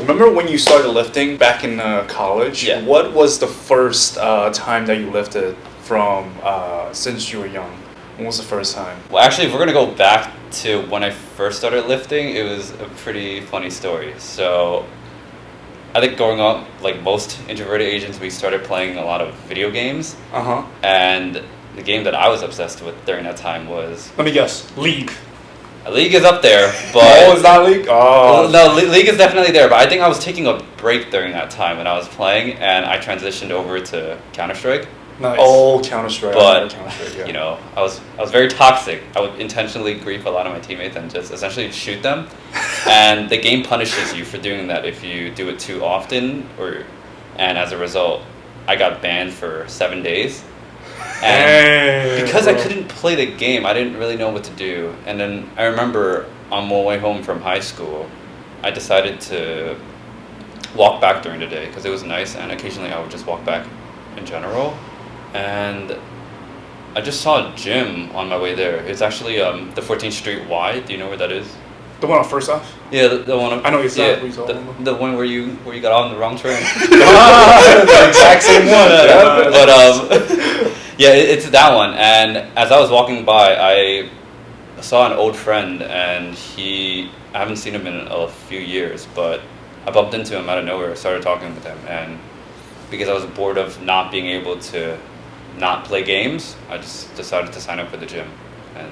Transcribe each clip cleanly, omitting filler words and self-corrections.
Remember when you started lifting back in college? Yeah. What was the first time that you lifted from since you were young? When was the first time? Well, actually, if we're gonna go back to when I first started lifting, it was a pretty funny story. So, I think growing up, like most introverted Asians, we started playing a lot of video games. Uh-huh. And the game that I was obsessed with during that time was Let me guess. League. League is up there, but Oh, is that League? Oh. no, League is definitely there. But I think I was taking a break during that time when I was playing, and I transitioned over to Counter-Strike. Nice. Oh, Counter-Strike. But Counter-Strike, yeah. you know, I was very toxic. I would intentionally grief a lot of my teammates and just essentially shoot them. And the game punishes you for doing that if you do it too often, and as a result, I got banned for 7 days. And because I couldn't play the game, I didn't really know what to do. And then I remember on my way home from high school, I decided to walk back during the day because it was nice, and occasionally I would just walk back in general. And I just saw a gym on my way there. It's actually the 14th Street Y. Do you know where that is? The one on First Off? Yeah, the one. I know exactly the one where you got on the wrong train. The exact same one. But yeah, it's that one. And as I was walking by, I saw an old friend, and I haven't seen him in a few years, but I bumped into him out of nowhere, started talking with him, and because I was bored of not being able to not play games, I just decided to sign up for the gym, and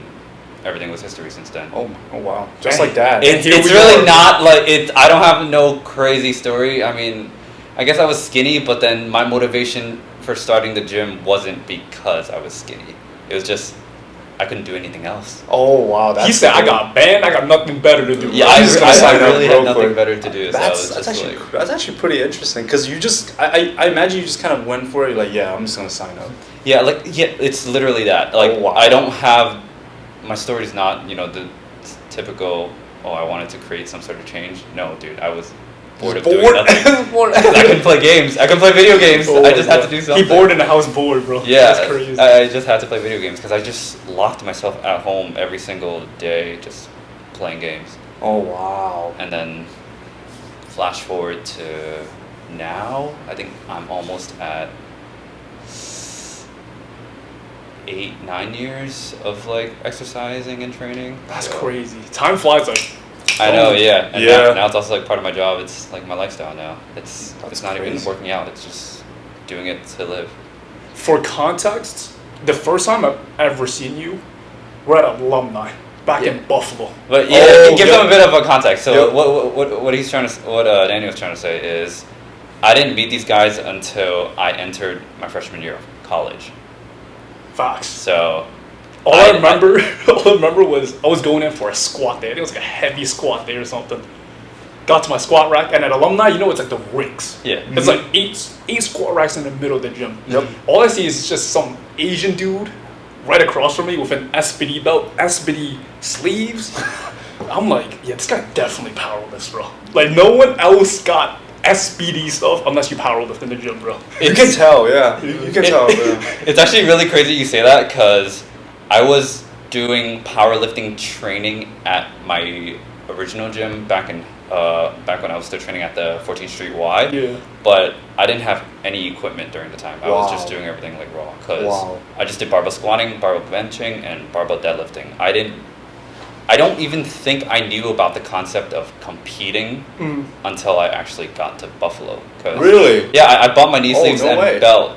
everything was history since then. Oh wow. Just like that. It's really not like it. I don't have no crazy story. I mean, I guess I was skinny, but then my motivation for starting the gym wasn't because I was skinny. It was just I couldn't do anything else. Oh wow. He said, "I got banned. I got nothing better to do." Yeah, I really had nothing better to do. That's actually pretty interesting because I imagine you just kind of went for it. Like, yeah, I'm just gonna sign up. Yeah, it's literally that. Like, Oh, wow. I don't have my story's not the typical. Oh, I wanted to create some sort of change. No, dude, I was bored of doing nothing. I couldn't play games. I couldn't play video games. Oh, I just had to do something. He bored in the house, bored, bro. Yeah, that's crazy. I just had to play video games because I just locked myself at home every single day, just playing games. Oh wow. And then flash forward to now, I think I'm almost at 8-9 years of like exercising and training. That's crazy. Time flies like. I know, yeah. And Yeah. now it's also like part of my job. It's like my lifestyle now. It's not even crazy. working out. It's just doing it to live. For context, the first time I've ever seen you, we're at alumni back in Buffalo. But yeah, give them a bit of a context. So what he's trying to what Daniel's trying to say is, I didn't meet these guys until I entered my freshman year of college. Facts. So All I remember was I was going in for a squat day. I think it was like a heavy squat day or something. Got to my squat rack, and at alumni, it's like the rinks. Yeah. It's like eight squat racks in the middle of the gym. Yep. All I see is just some Asian dude right across from me with an SPD belt, SPD sleeves. I'm like, yeah, this guy definitely powerlifts, bro. Like, no one else got SPD stuff unless you powerlift in the gym, bro. You can tell, yeah. You can tell. Yeah. It's actually really crazy you say that because I was doing powerlifting training at my original gym back when I was still training at the 14th Street Y. Yeah. But I didn't have any equipment during the time. I was Wow. just doing everything like raw because Wow. I just did barbell squatting, barbell benching, and barbell deadlifting. I don't even think I knew about the concept of competing until I actually got to Buffalo. 'Cause Really? Yeah, I bought my knee Oh, sleeves no and way. belt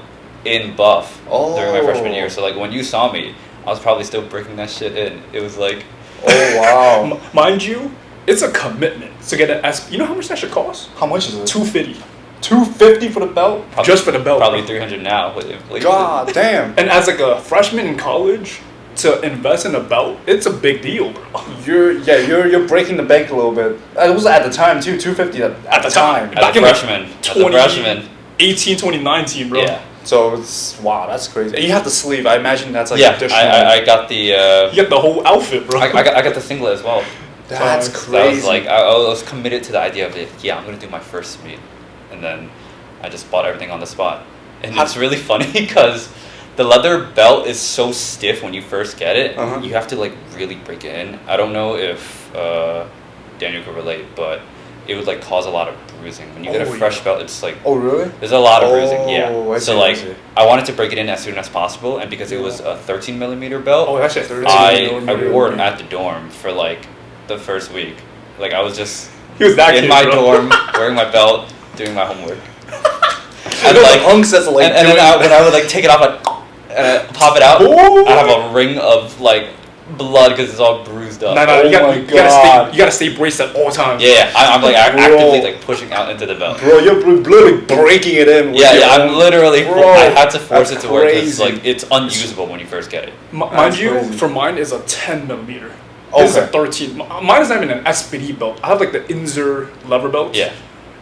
in Buff during my freshman Oh. year. So like when you saw me, I was probably still breaking that shit in. It was like, Oh wow. Mind you, it's a commitment to get an SP. You know how much that should cost? How much is it? $250 $250 for the belt? just for the belt. probably bro. 300 now with inflation. God damn. And as like a freshman in college, to invest in a belt, it's a big deal, bro. You're breaking the bank a little bit. It was at the time too, $250 at the time. As Back a in, like, freshman, as a freshman, 2019, bro. yeah, So it's wow, that's crazy. And you have the sleeve. I imagine that's like yeah. additional. I got the You get the whole outfit, bro. I got the singlet as well. That's So So I was crazy. like, I was committed to the idea of it. Yeah, I'm gonna do my first meet, and then I just bought everything on the spot. And it's really funny because the leather belt is so stiff when you first get it. Uh-huh. You have to like really break it in. I don't know if Daniel could relate, but it would like cause a lot of bruising. When you get a Oh, fresh yeah. belt, it's like Oh, really? there's a lot of bruising. Yeah. Oh, I So see, like I see. I wanted to break it in as soon as possible, and because it was a 13 millimeter belt, Oh, that's just 13 I millimeter. wore it at the dorm for like the first week. Like I was just He was that in kid, my bro. dorm wearing my belt, doing my homework. And like hunks that's like and then when I would like take it off and pop it out, Ooh. I have a ring of like blood because it's all bruised up. No, Oh my you God. gotta stay braced at all times. Yeah, I'm like Bro. actively like pushing out into the belt. Bro, you're literally breaking it in. With Yeah, your yeah, I'm own- literally. Bro, I had to force that's it to work because crazy. like it's unusable when you first get it. Mind That's you, crazy. for mine is a 10 millimeter. This is a Okay. 13. Mine is not even an SPD belt. I have like the Inzer lever belt. Yeah.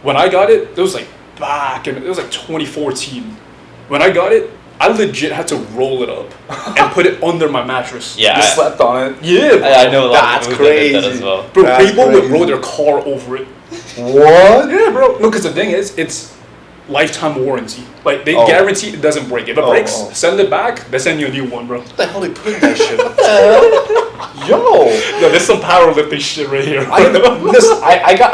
When I got it, it was like back, and it was like 2014. When I got it, I legit had to roll it up and put it under my mattress. Yeah, You I- slept on it. Yeah, bro. I know a lot That's of people that did that crazy. as well. Bro, That's people would crazy. roll their car over it. What? Yeah, bro. No, because the thing is, it's lifetime warranty. Like, they Oh. guarantee it doesn't break. If it Oh, breaks, oh. send it back, they send you a new one, bro. What the hell they put in that shit? What the hell? Yo. Yo, there's some powerlifting shit right here. I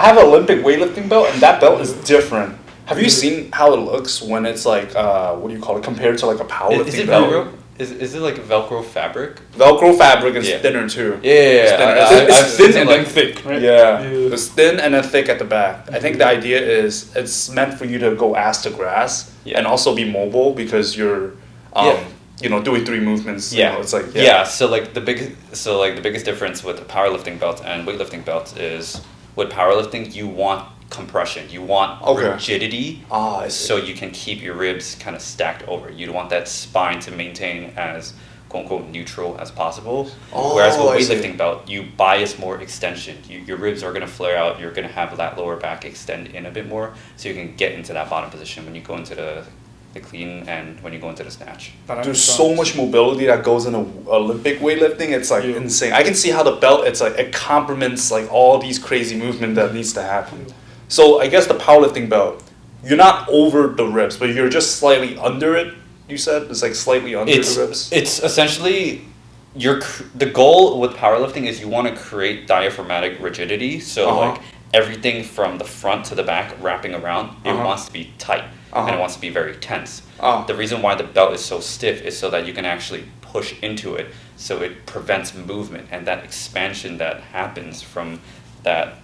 have an Olympic weightlifting belt, and that belt is different. Have you seen how it looks when it's like, what do you call it, compared to like a powerlifting Is it belt? Velcro? Is it like Velcro fabric? Velcro fabric is Yeah. thinner too. Yeah, It's thinner. It's I've thin seen, and like- then thick, right? Yeah. Yeah. It's thin and then thick at the back. I think the idea is it's meant for you to go ass to grass Yeah. and also be mobile because you're, Yeah. you know, doing 3 movements. you Yeah, know, it's like yeah. So the biggest difference with the powerlifting belt and weightlifting belt is with powerlifting you want compression, you want Okay. rigidity, Ah, I see. so you can keep your ribs kind of stacked over. You don't want that spine to maintain as quote unquote neutral as possible. Oh, Whereas with I see. weightlifting belt, you bias more extension. Your ribs are gonna flare out. You're gonna have that lower back extend in a bit more, so you can get into that bottom position when you go into the clean and when you go into the snatch. There's so much mobility that goes into Olympic weightlifting. It's like Yeah. insane. I can see how the belt. It's like it complements like all these crazy movement that needs to happen. So I guess the powerlifting belt, you're not over the ribs, but you're just slightly under it. You said it's like slightly under the ribs. It's essentially the goal with powerlifting is you want to create diaphragmatic rigidity. So Uh-huh. like everything from the front to the back wrapping around, it Uh-huh. wants to be tight and Uh-huh. it wants to be very tense. Ah. The reason why the belt is so stiff is so that you can actually push into it, so it prevents movement, and that expansion that happens from that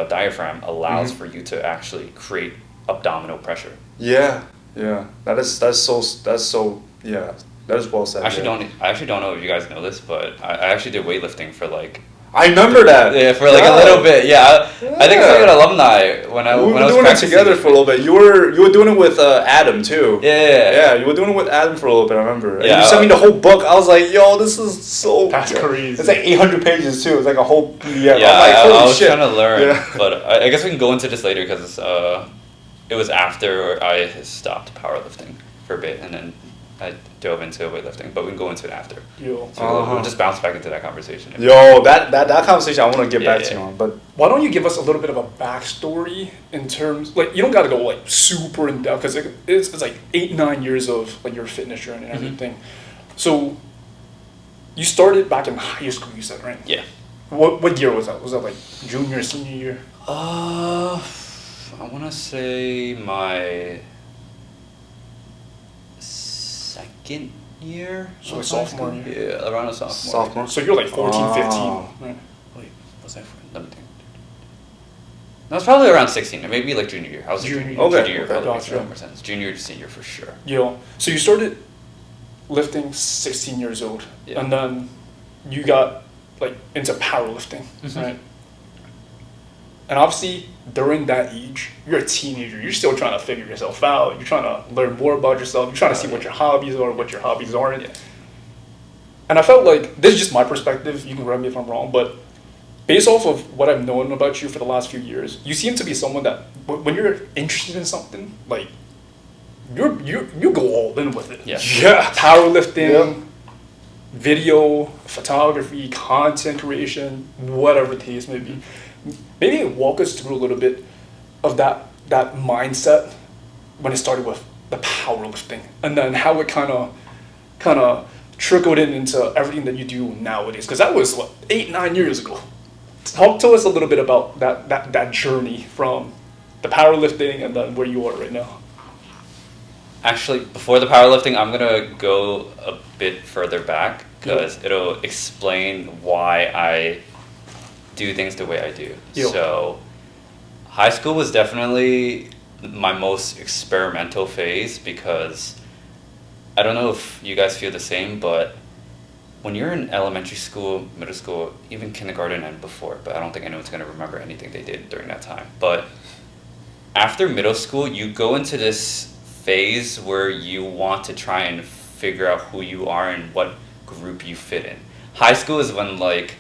diaphragm allows Mhm. for you to actually create abdominal pressure. Yeah, yeah. That's so yeah. That is well said. I actually yeah. don't know if you guys know this, but I actually did weightlifting for like I remember that. yeah for like a little bit. Yeah, I think I was like an alumni when I We when were I was doing it practicing. together for a little bit. You were doing it with Adam too. Yeah. You were doing it with Adam for a little bit. I remember. And Yeah, you sent me the whole book. I was like, "Yo, this is so." That's crazy. It's like 800 pages too. It's like a whole PDF. Yeah, I'm like, I holy was shit. trying to learn, Yeah. but I guess we can go into this later because it was after I stopped powerlifting for a bit, and then I dove into weightlifting. But we can go into it after. Yo. So we'll Uh-huh. just bounce back into that conversation. Yo, that conversation I want to get Yeah, back to yeah. you on, but Why don't you give us a little bit of a backstory in terms, like, you don't gotta go like super in depth because it's like 8-9 years of like your fitness journey and everything. So you started back in high school, you said, right? Yeah. What year was that? Was that like junior, senior year? I want to say my second year. So of like high sophomore school. year. Yeah, around a sophomore. sophomore. So you're like 14, Ah. 15, right? Wait, was that for? Let me think. That was probably around 16, or maybe like junior year. I was Junior junior, year. junior Okay, year. okay. Probably makes Gotcha. more sense. Junior to senior for sure. Yo. So you started lifting 16 years old, Yeah. and then you got like into powerlifting, right? And obviously, during that age, you're a teenager. You're still trying to figure yourself out. You're trying to learn more about yourself. You're trying to see what your hobbies are, what your hobbies aren't. Yeah. And I felt like this is just my perspective. You can correct me if I'm wrong, but based off of what I've known about you for the last few years, you seem to be someone that when you're interested in something, like you go all in with it. Yeah. Yeah. Powerlifting, Yeah. video, photography, content creation, whatever the case may be. Maybe walk us through a little bit of that mindset when it started with the powerlifting, and then how it kind of trickled into everything that you do nowadays. Because that was what 8-9 years ago. Talk to us a little bit about that journey from the powerlifting and then where you are right now. Actually, before the powerlifting, I'm gonna go a bit further back because it'll explain why I do things the way I do. Yo. So, high school was definitely my most experimental phase because I don't know if you guys feel the same, but when you're in elementary school, middle school, even kindergarten and before, but I don't think anyone's gonna remember anything they did during that time. But after middle school, you go into this phase where you want to try and figure out who you are and what group you fit in. High school is when, like,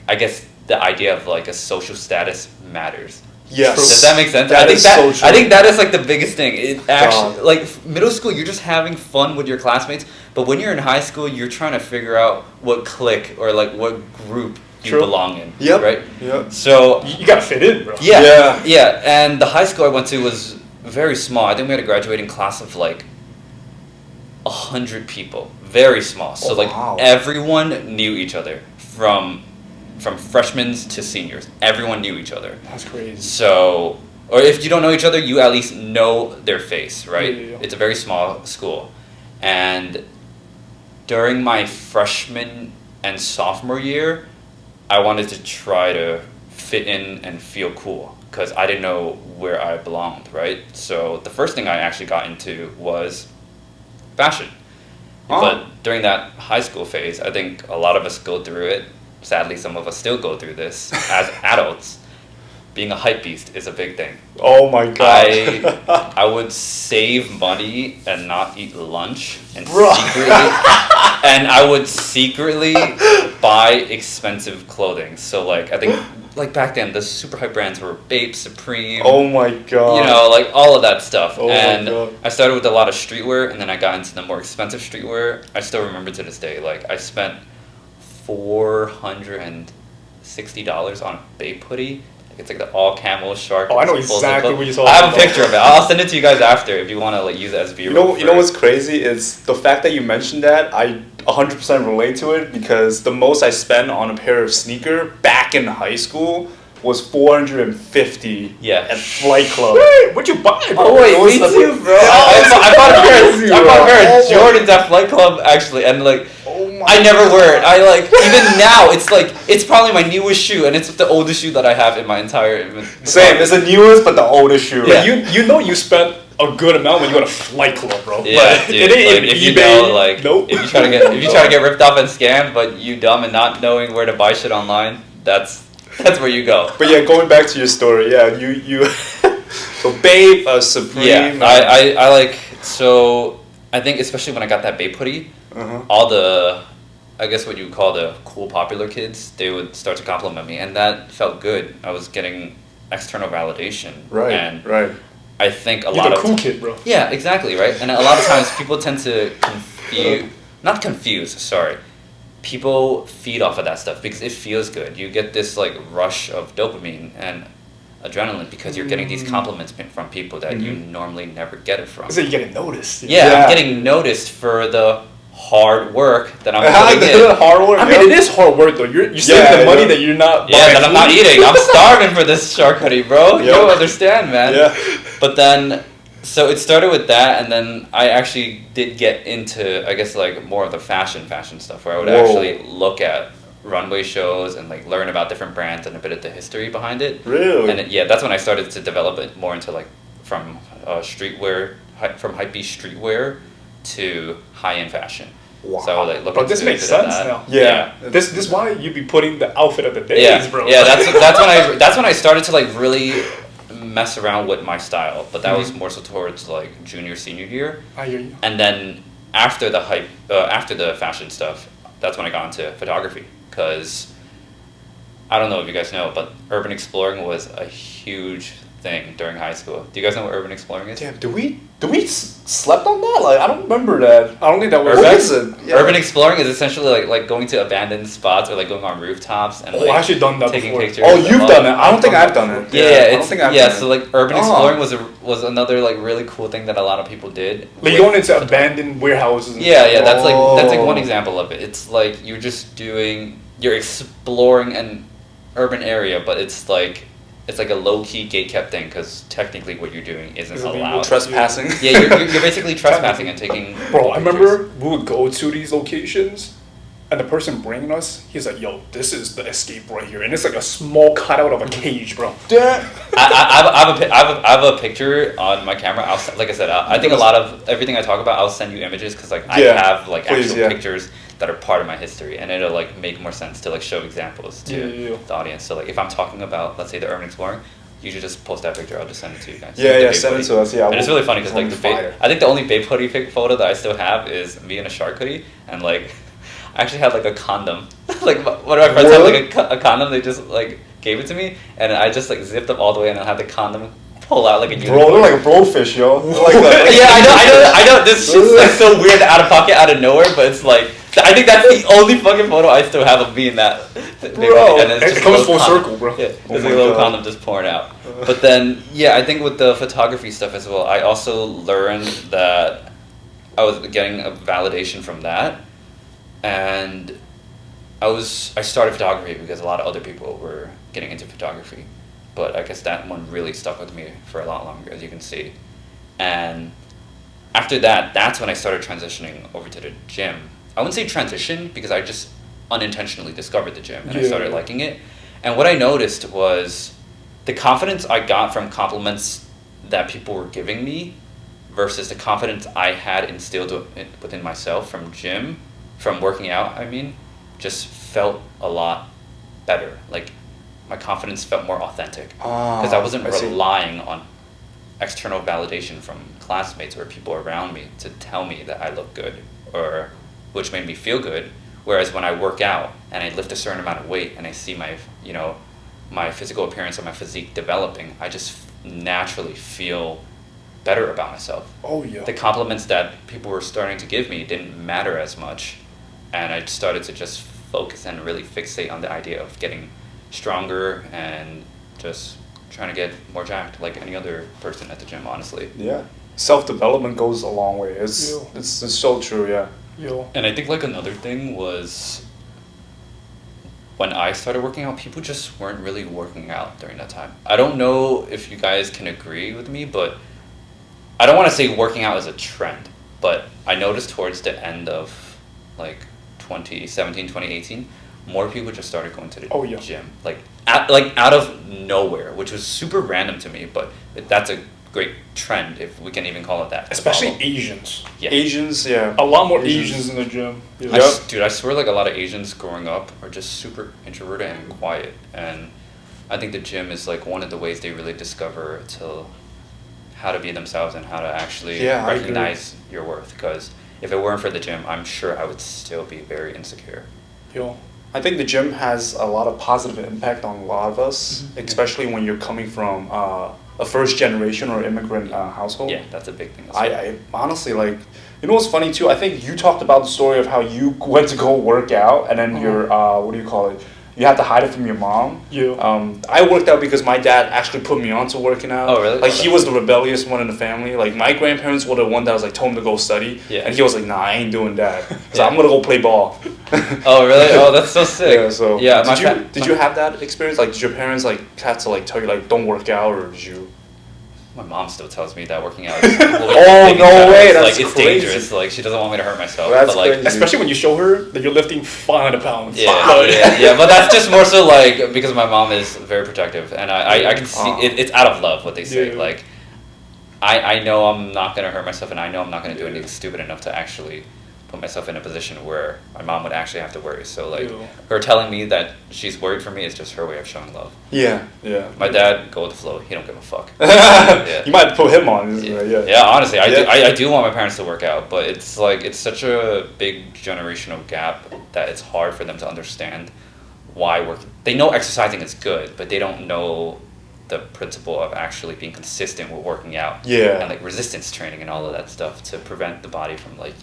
I guess the idea of like a social status matters. Yes. Does that make sense? That I think is that so true. I think that is like the biggest thing. It actually, like, middle school, you're just having fun with your classmates, but when you're in high school, you're trying to figure out what clique or like what group you True. belong in. Yep. Right. Yep. So You gotta fit in, bro. yeah, Yeah. and the high school I went to was very small. I think we had a graduating class of like 100 people. Very small. So Oh, like wow. everyone knew each other from freshmen to seniors. Everyone knew each other. That's crazy. So, or if you don't know each other, you at least know their face, right? Yeah. It's a very small school. And during my freshman and sophomore year, I wanted to try to fit in and feel cool because I didn't know where I belonged, right? So the first thing I actually got into was fashion. Oh. But during that high school phase, I think a lot of us go through it. Sadly, some of us still go through this as adults. Being a hype beast is a big thing. Oh my god. I would save money and not eat lunch and Bruh. I would secretly buy expensive clothing. So like I think like back then the super hype brands were Bape, Supreme, Oh my god. you know, like all of that stuff. Oh my and God. I started with a lot of streetwear and then I got into the more expensive streetwear. I still remember to this day, like I spent $460 on a Bape hoodie. Like it's like the all camel shark. Oh, I know It's full exactly zip up. what you're talking I have a about. picture of it. I'll send it to you guys after if you want to like use it as You B-roll. know what's crazy is the fact that you mentioned that I 100% relate to it because the most I spent on a pair of sneaker back in high school was $450 Yeah. at Flight Club. Wait, what'd you buy, bro? Oh wait, It was me the- too, bro. Yeah, I bought a pair. crazy, I bought a pair of bro. Jordans at Flight Club actually, and like Oh my I never wear it. I like even now. It's like it's probably my newest shoe, and it's the oldest shoe that I have in my entire. Same, it's the newest but the oldest shoe. But you know you spent a good amount when you go to Flight Club, bro. Yeah, Like, dude. it ain't Like, even if you eBay. know, like, nope. if you try to get ripped off and scammed, but you dumb and not knowing where to buy shit online, that's where you go. But yeah, going back to your story, yeah, you so Babe, Supreme. Yeah, I like so. I think especially when I got that Bape hoodie, Uh-huh. all the, I guess what you would call the cool popular kids, they would start to compliment me, and that felt good. I was getting external validation, Right, and right. I think a You're lot the of cool kid, bro. yeah, exactly, right. And a lot of times people tend to not confuse, sorry. People feed off of that stuff because it feels good. You get this like rush of dopamine and adrenaline because you're getting these compliments from people that you normally never get it from. So you're getting noticed. Yeah, Yeah. I'm getting noticed for the hard work that I'm putting in. Hard work. I mean, it is hard work though. You're saving Yeah, the money yeah. that you're not. Yeah, buying that I'm not food. eating. I'm starving for this shark hoodie, bro. You Yep. don't understand, man. Yeah. But then, so it started with that, and then I actually did get into, I guess, like more of the fashion stuff, where I would Whoa. actually look at runway shows and like learn about different brands and a bit of the history behind it. Really? And yeah, that's when I started to develop it more into like from streetwear, from hypebeast streetwear to high-end fashion. Wow. So I would like look Bro, this into makes a bit of sense that. now. Yeah. This is why you be putting the outfit of the days, Yeah, bro. yeah. That's when I started to like really mess around with my style. But that was more so towards like junior senior year, I hear you. and then after the after the fashion stuff, that's when I got into photography because I don't know if you guys know, but urban exploring was a huge thing during high school. Do you guys know what urban exploring is? Damn, do we slept on that? Like I don't remember that. I don't think that was. What is it? Yeah. Urban exploring is essentially like going to abandoned spots or like going on rooftops and Oh, like I've actually done that taking before. pictures. Oh, of you've all- done it. I don't think I've done it. Yeah, I it's don't think I've yeah. done So it. like urban Oh. exploring was another like really cool thing that a lot of people did. Like with going into photography. abandoned warehouses. And Yeah, yeah. That's like Oh. one example of it. It's like you're just doing. you're exploring an urban area, but it's like a low key gate kept thing because technically what you're doing isn't Is it legal? allowed. Trespassing. Yeah, you're basically trespassing and taking. Bro, I pictures. remember we would go to these locations, and the person bringing us, he's like, "Yo, this is the escape right here," and it's like a small cutout of a cage, bro. Damn. I have a picture on my camera. Like I said, I think a lot of everything I talk about, I'll send you images because like I Yeah, have like please, actual yeah. pictures that are part of my history, and it'll like make more sense to like show examples to Yeah. the audience. So like if I'm talking about, let's say, the urban exploring, you should just post that picture. I'll just send it to you guys. Yeah, The yeah, Babe send it hoodie. to us. Yeah, And it's really funny because like the fire. I think the only Babe hoodie photo that I still have is me in a shark hoodie, and like I actually had like a condom. Like one of my friends had like a condom. They just like gave it to me, and I just like zipped up all the way, and I had the condom pull out like a Bro, unicorn. look like a blowfish, yo. Like Yeah, I know. This shit's like so weird, out of pocket, out of nowhere. But it's like I think that's the only fucking photo I still have of me in that. Bro, and it's it just comes a little full condom. circle, bro. Yeah, Oh there's my like a little God. condom just pouring out. But then, yeah, I think with the photography stuff as well, I also learned that I was getting a validation from that, and I started photography because a lot of other people were getting into photography, but I guess that one really stuck with me for a lot longer, as you can see. And after that, that's when I started transitioning over to the gym. I wouldn't say transition because I just unintentionally discovered the gym and I Yeah. started liking it. And what I noticed was the confidence I got from compliments that people were giving me versus the confidence I had instilled within myself from working out, I mean, just felt a lot better. Like my confidence felt more authentic because I wasn't I see. relying on external validation from classmates or people around me to tell me that I look good, or which made me feel good. Whereas when I work out and I lift a certain amount of weight and I see my physical appearance or my physique developing, I just naturally feel better about myself. Oh yeah. The compliments that people were starting to give me didn't matter as much, and I started to just focus and really fixate on the idea of getting stronger and just trying to get more jacked like any other person at the gym, honestly. Yeah. Self-development goes a long way. It's Yeah. it's so true, yeah. Yo. And I think like another thing was when I started working out, people just weren't really working out during that time. I don't know if you guys can agree with me, but I don't want to say working out is a trend, but I noticed towards the end of like 2017, 2018, more people just started going to the Oh, yeah. gym. Like out of nowhere, which was super random to me, but that's a great trend, if we can even call it that. to Especially follow. Asians. Yeah. Asians, yeah. A lot more Asians. Asians in the gym. Yeah. Dude, I swear like a lot of Asians growing up are just super introverted and quiet, and I think the gym is like one of the ways they really discover to how to be themselves and how to actually Yeah, I agree. recognize your worth, because if it weren't for the gym, I'm sure I would still be very insecure. Yo. I think the gym has a lot of positive impact on a lot of us, Mm-hmm. especially when you're coming from a first generation or immigrant household. Yeah, that's a big thing. as I, well. I honestly like, you know what's funny too? I think you talked about the story of how you went to go work out and then your, what do you call it? You had to hide it from your mom. Yeah. I worked out because my dad actually put me onto working out. Oh, really? Like he was the rebellious one in the family. Like my grandparents were the one that was like told him to go study. Yeah. And he was like, nah, I ain't doing that. So Yeah. I'm gonna go play ball. Oh really? Oh, that's so sick. Yeah. So yeah, did you have that experience? Like did your parents like had to like tell you like don't work out, or did you? My mom still tells me that working out is Oh, no way, that's like it's crazy. dangerous. Like she doesn't want me to hurt myself. That's but like crazy. Especially when you show her that you're lifting 500 pounds. yeah, but that's just more so like because my mom is very protective, and I can see it's out of love what they say. Yeah. Like I know I'm not gonna hurt myself, and I know I'm not gonna do anything stupid enough to actually put myself in a position where my mom would actually have to worry. So like Yeah. her telling me that she's worried for me is just her way of showing love. Yeah. Yeah. My dad, go with the flow. He don't give a fuck. You might put him on. Isn't it? Yeah. Yeah, honestly, Yeah. I do want my parents to work out, but it's like it's such a big generational gap that it's hard for them to understand why work. They know exercising is good, but they don't know the principle of actually being consistent with working out. Yeah. And like resistance training and all of that stuff to prevent the body from like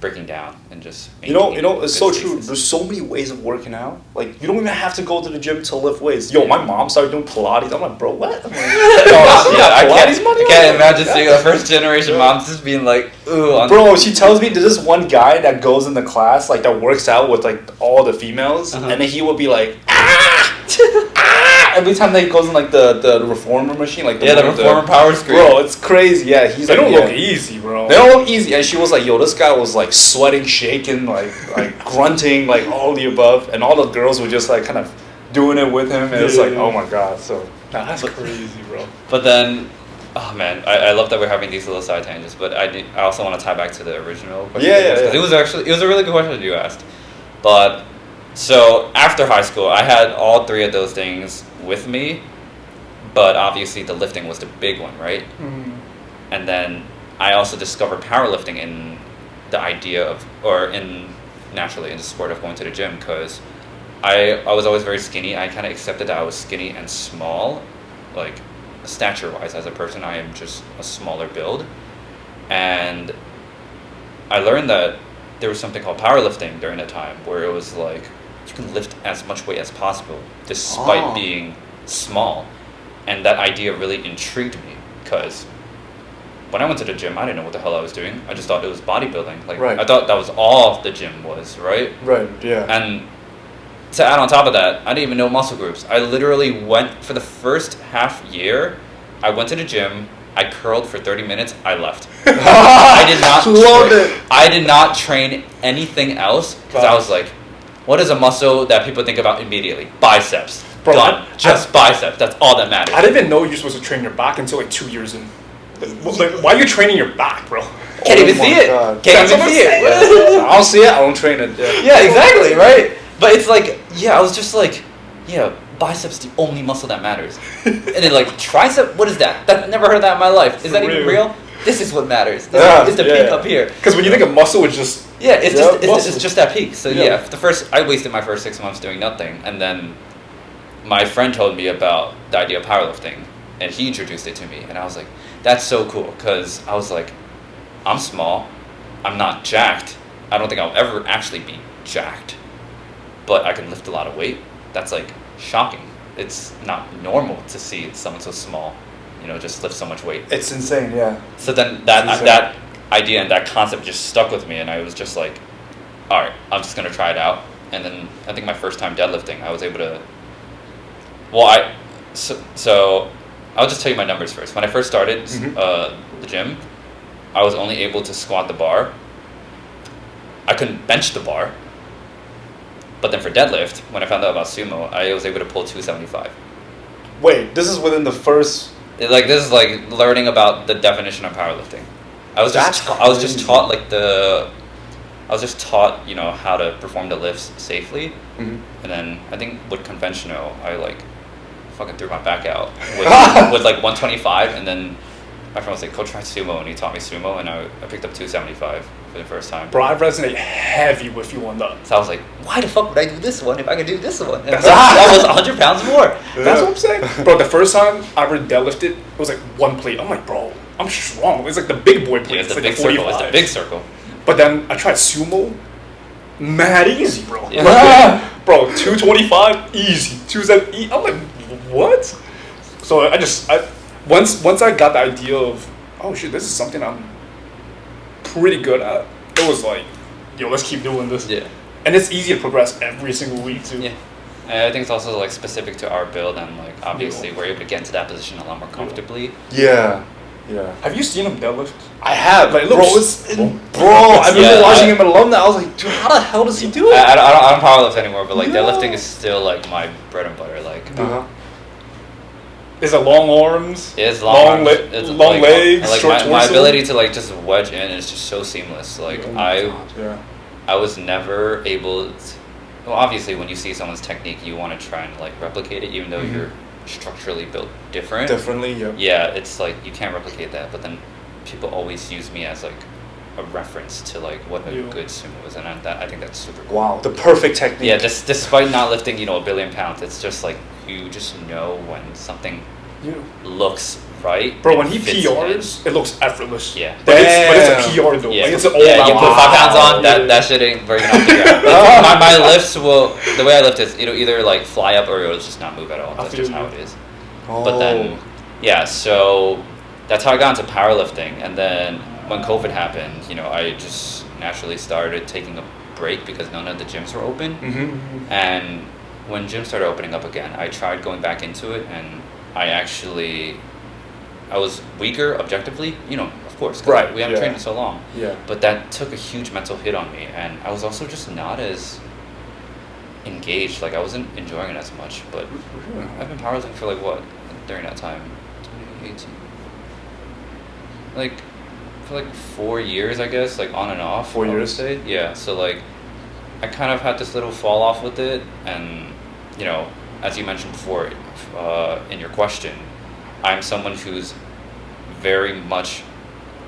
breaking down and just You know, maintaining it's good so true. stasis. There's so many ways of working out. Like, you don't even have to go to the gym to lift weights. Yo, my mom started doing Pilates. I'm like, bro, what? I'm like, Yeah, I Pilates money? can't imagine seeing a first generation mom just being like, ooh. Bro, she tells me there's this one guy that goes in the class, like, that works out with, like, all the females, Uh-huh. and then he would be like, every time that he goes in, like, the reformer machine, like, the reformer power screen. Bro, it's crazy. Yeah, he's They like, don't yeah. look easy, bro. They don't look easy. And she was like, yo, this guy was like sweating, shaking, like grunting, like all the above. And all the girls were just like kind of doing it with him. And it's like, Yeah. oh my God. So, Nah, that's crazy, bro. But then, oh man, I love that we're having these little side tangents. But I also want to tie back to the original question. Yeah, yeah, Because yeah. it was a really good question you asked. But so after high school, I had all three of those things with me. But obviously, the lifting was the big one, right? And then I also discovered powerlifting in the idea of, or in naturally in the sport of going to the gym, because I was always very skinny. I kind of accepted that I was skinny and small, like stature wise as a person. I am just a smaller build, and I learned that there was something called powerlifting during that time, where it was like you can lift as much weight as possible despite Oh. being small, and that idea really intrigued me because when I went to the gym, I didn't know what the hell I was doing. I just thought it was bodybuilding. Like Right. I thought that was all the gym was, right? right, yeah. And to add on top of that, I didn't even know muscle groups. I literally went for the first half year. I went to the gym. I curled for 30 minutes. I left. I did not. Loved it. I did not train anything else because I was like, what is a muscle that people think about immediately? Biceps. Bro, Done. Just biceps. That's all that matters. I didn't even know you're supposed to train your back until like 2 years in. Like, why are you training your back, bro? Can't even Oh see my it. God. Can't That's even what I'm see it. saying. I don't see it. I don't train it. Yeah. Yeah, exactly, right? But it's like, yeah, I was just like, yeah, biceps the only muscle that matters. And then like tricep, what is that? I've never heard of that in my life. Is that even real. real? This is what matters. This Yeah, is the yeah. peak up here. Because when you think of muscle, it's just Yeah, it's Yeah, just muscle. it's just that peak. So Yeah. yeah, I wasted my first 6 months doing nothing, and then my friend told me about the idea of powerlifting, and he introduced it to me, and I was like, that's so cool, because I was like, I'm small, I'm not jacked, I don't think I'll ever actually be jacked, but I can lift a lot of weight. That's like shocking. It's not normal to see someone so small, just lift so much weight. It's insane, yeah. So then It's that insane. that idea and that concept just stuck with me, and I was just like, all right, I'm just gonna try it out. And then I think my first time deadlifting, I was able to. Well, so I'll just tell you my numbers first. When I first started the gym, I was only able to squat the bar. I couldn't bench the bar. But then for deadlift, when I found out about sumo, I was able to pull 275. Wait, this is within the first. This is like learning about the definition of powerlifting. I was just That's I was just crazy. taught how to perform the lifts safely, Mhm. and then I think with conventional I fucking threw my back out with like 125, and then my friend was like, "Coach, try sumo," and he taught me sumo, and I picked up 275 for the first time. bro, I resonate heavy with you on that. So I was like, "Why the fuck would I do this one if I could do this one?" And That's- that was 100 pounds more. That's what I'm saying. Bro, the first time I ever deadlifted, it was like one plate. I'm like, bro, I'm strong. It's like the big boy plate. Yeah, it's it's the like big circle. It's the 45. big circle. But then I tried sumo, mad easy, bro. Yeah. Like, bro, 225, easy. 270, I'm like, what? So once I got the idea of, oh shit, this is something I'm pretty good at, it was like, yo, let's keep doing this. Yeah. And it's easy to progress every single week too. Yeah. And I think it's also like specific to our build, and like obviously we're able to get into that position a lot more comfortably. Yeah, yeah. Have you seen him deadlift? I have, Like, bro. looks- Bro, I remember Yeah, watching I- him at alumni. I was like, dude, how the hell does he do it? I don't powerlift anymore, but like No. deadlifting is still like my bread and butter. Like Uh-huh. Is it long arms? it's long, arms, it's long legs, like short my torso? ability to like just wedge in is just so seamless. Like Oh my I God, yeah. I was never able to, well, obviously when you see someone's technique, you want to try and like replicate it, even though Mhm. you're structurally built different. Differently, yeah. Yeah, it's like you can't replicate that, but then people always use me as like a reference to like what a Yeah. good sumo is, and I think that's super cool. Wow, the perfect technique. Yeah, despite not lifting, a billion pounds, it's just like you just know when something Yeah. looks right, Bro, it when he fits PRs, it looks effortless. Yeah. But it's a Damn. PR though. Yeah, Like, it's an yeah, you all-out put 5 pounds on, Yeah. that shit ain't breaking off the ground. My lifts will, the way I lift is, it'll either like fly up or it'll just not move at all. I That's feel just you. how it is. Oh. But then, yeah, so that's how I got into powerlifting. And then when COVID happened, you know, I just naturally started taking a break because none of the gyms were open. Mm-hmm. And when gyms started opening up again, I tried going back into it, and I was weaker objectively, you know, of course, 'cause Right, we haven't yeah. trained in so long. Yeah. But that took a huge mental hit on me, and I was also just not as engaged. Like I wasn't enjoying it as much. But I've been powerlifting for like what during that time, 2018. Like for like 4 years, I guess, like on and off. 4 I would years? say. Yeah. So like, I kind of had this little fall off with it, and you know, as you mentioned before, in your question, I'm someone who's very much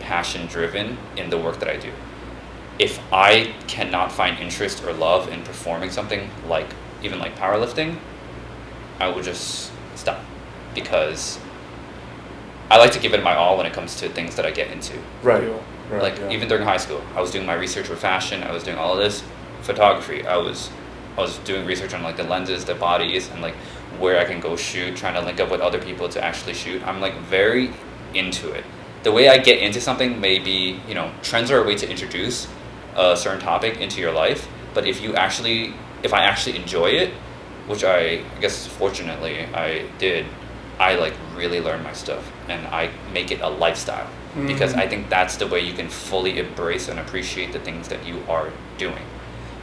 passion driven in the work that I do. If I cannot find interest or love in performing something like even like powerlifting, I will just stop, because I like to give it my all when it comes to things that I get into. Right. Right. Like yeah. even during high school, I was doing my research with fashion. I was doing all of this photography. I was doing research on like the lenses, the bodies, and like where I can go shoot, trying to link up with other people to actually shoot. I'm like very into it. The way I get into something may be, you know, trends are a way to introduce a certain topic into your life. But if I actually enjoy it, which I guess fortunately I did, I like really learn my stuff and I make it a lifestyle, because I think that's the way you can fully embrace and appreciate the things that you are doing.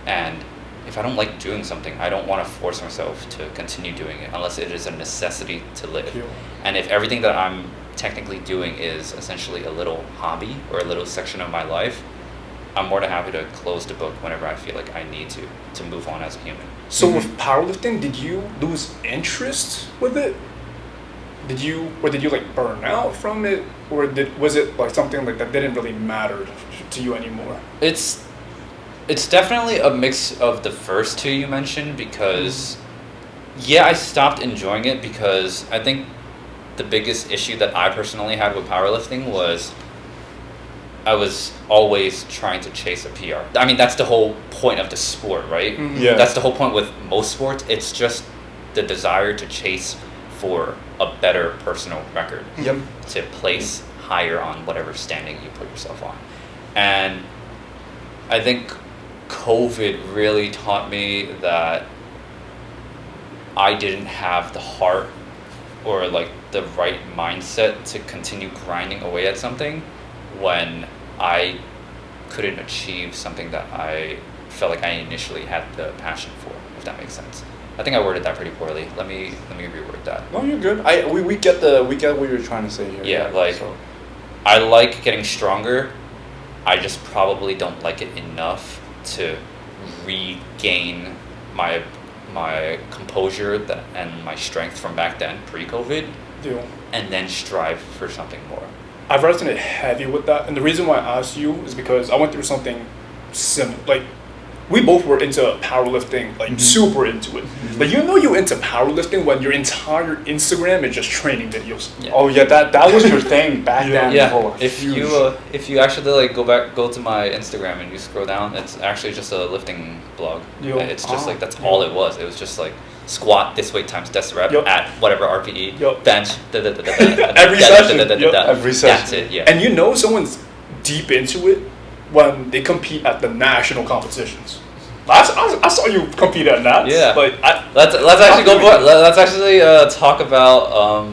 And if I don't like doing something, I don't want to force myself to continue doing it unless it is a necessity to live. Yeah. And if everything that I'm technically doing is essentially a little hobby or a little section of my life, I'm more than happy to close the book whenever I feel like I need to move on as a human. So with powerlifting, did you lose interest with it? Did you like burn out from it, or was it like something like that didn't really matter to you anymore? It's definitely a mix of the first two you mentioned, because yeah, I stopped enjoying it because I think the biggest issue that I personally had with powerlifting was I was always trying to chase a PR. I mean, that's the whole point of the sport, right? Yeah. That's the whole point with most sports. It's just the desire to chase for a better personal record. Yep. To place higher on whatever standing you put yourself on. And I think COVID really taught me that I didn't have the heart or like the right mindset to continue grinding away at something when I couldn't achieve something that I felt like I initially had the passion for, if that makes sense. I think I worded that pretty poorly. Let me reword that. No, you're good. We get what you're trying to say here. Yeah, like I like getting stronger. I just probably don't like it enough to regain my composure and my strength from back then, pre-COVID, Yeah. and then strive for something more. I've resonated heavy with that, and the reason why I asked you is because I went through something similar. Like, we both were into powerlifting, like super into it. But you know you're into powerlifting when your entire Instagram is just training videos. Yeah. Oh yeah, that was your thing back then. Yeah, Oh, if huge. you actually like go to my Instagram and you scroll down, it's actually just a lifting blog. Yo. It's just like that's all it was. It was just like squat this weight times this rep Yup. at whatever RPE, Yup. bench, Every session, yup. Every session. That's it. Yeah. And you know someone's deep into it when they compete at the national competitions. I saw you compete at Nats. Yeah. Like, Let's actually go for it. Let's actually talk about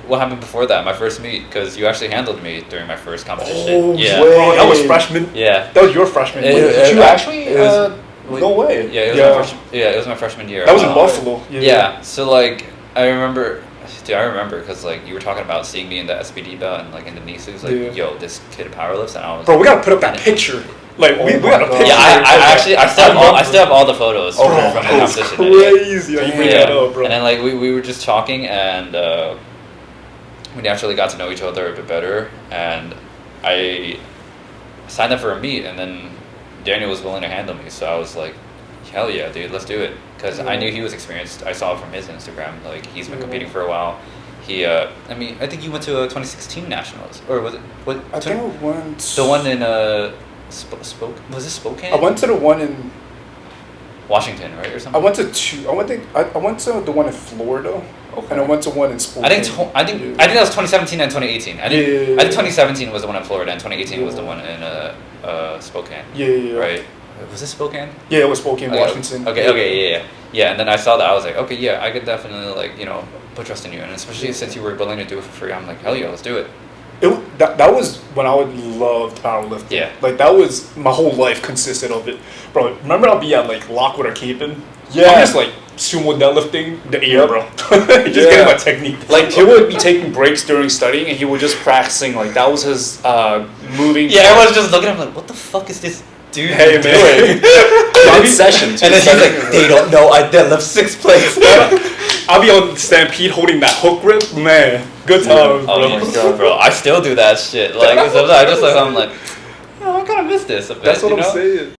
what happened before that, my first meet, because you actually handled me during my first competition. Oh, yeah. way. bro, that was freshman. Yeah. That was your freshman It- year. it- Did you actually? it was- No way. Yeah, it was Yeah. my freshman. Yeah, it was my freshman year. That was in Um, Buffalo. Yeah. So like, I remember because like you were talking about seeing me in the SPD belt and like in the Nisus, like Yeah. yo, this kid powerlifts, and I was. Bro, we gotta put up that picture. Like, we Oh got a my God. picture. Yeah, I actually I still remember. have all the photos Oh, from the Bro, it's competition. crazy. Like, you bring Yeah. that up, bro. And then like we were just talking, and we naturally got to know each other a bit better, and I signed up for a meet, and then Daniel was willing to handle me, so I was like, hell yeah, dude, let's do it, because I knew he was experienced. I saw it from his Instagram, like he's been competing for a while. He, I mean, I think you went to a 2016 nationals, or was it what? I think I went. The one in was it Spokane? I went to the one in. Washington, right, or I something. went to two. I went to the one in Florida, Okay. and I went to one in Spokane. I think Yeah. I think that was 2017 and 2018. I think Yeah. I think 2017 was the one in Florida, and 2018 was the one in Spokane. Yeah. Right. Was it Spokane? Yeah, it was Spokane, Okay, Washington. Yeah. And then I saw that, I was like, okay, yeah, I could definitely like put trust in you, and especially since you were willing to do it for free, I'm like, hell yeah, let's do it. That was when I would love powerlifting. Yeah. Like that was my whole life consisted of it, bro. Remember I'll be at like Lockwood or Capon. Yeah. I'm just like sumo deadlifting the air, Yep. bro. Just Yeah. getting my technique. Like he would be taking breaks during studying, and he would just practicing. Like that was his moving. Yeah, everyone's just looking at him like, what the fuck is this dude Hey, man. doing? Mid session. And then he's like, they don't know I deadlift 6 plates. I'll be on Stampede holding that hook grip, man. Good times, bro. Oh my god, bro! I still do that shit. Like sometimes I just like I'm like, oh, I kind of miss this a bit. That's what you I'm know? saying.